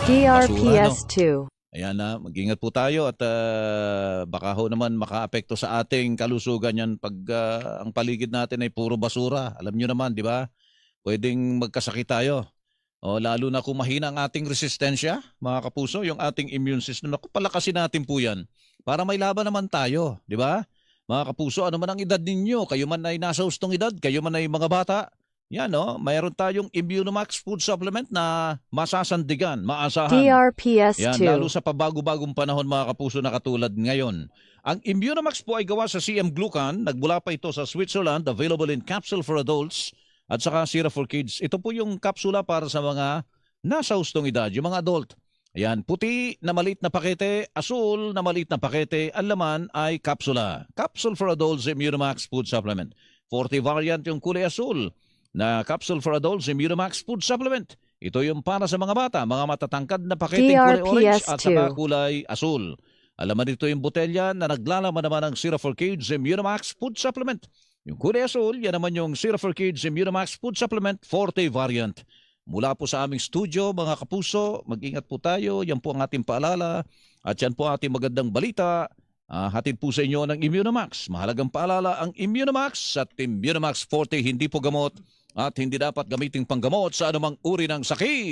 basura, no? DRPS2. Ayan na, mag-ingat po tayo at baka ho naman makaapekto sa ating kalusugan yan pag ang paligid natin ay puro basura. Alam nyo naman, di ba? Pwedeng magkasakit tayo. O, lalo na kung mahina ang ating resistensya, mga kapuso, yung ating immune system. Naku, palakasin natin po yan para may laban naman tayo, di ba? Mga kapuso, ano man ang edad ninyo? Kayo man ay nasa hustong edad, kayo man ay mga bata. Yan, no? Mayroon tayong Immunomax food supplement na masasandigan, maasahan. Yan, lalo DRPS2. sa pabago-bagong panahon mga kapuso na katulad ngayon. Ang Immunomax po ay gawa sa CM Glucan. Nagbula pa ito sa Switzerland, available in capsule for adults at saka syrup for kids. Ito po yung kapsula para sa mga nasa hustong edad, yung mga adult. Ayan, puti na maliit na pakete, asul na maliit na pakete, ang laman ay kapsula. Capsule for adults Immunomax food supplement. 40 variant yung kulay asul na capsule for adults Immunomax food supplement. Ito yung para sa mga bata, mga matatangkad na paketeng kulay orange at saka DRPS2. kulay asul. Alaman dito yung botelya na naglalaman naman ng Syrup for Kids Immunomax food supplement. Yung kulay asul, yan naman yung Syrup for Kids Immunomax food supplement 40 variant. Mula po sa aming studio, mga kapuso, mag-ingat po tayo. Yan po ang ating paalala at yan po ang ating magandang balita. Hatid po sa inyo ng Immunomax. Mahalagang paalala, ang Immunomax at Immunomax 40 hindi po gamot at hindi dapat gamiting panggamot sa anumang uri ng sakit.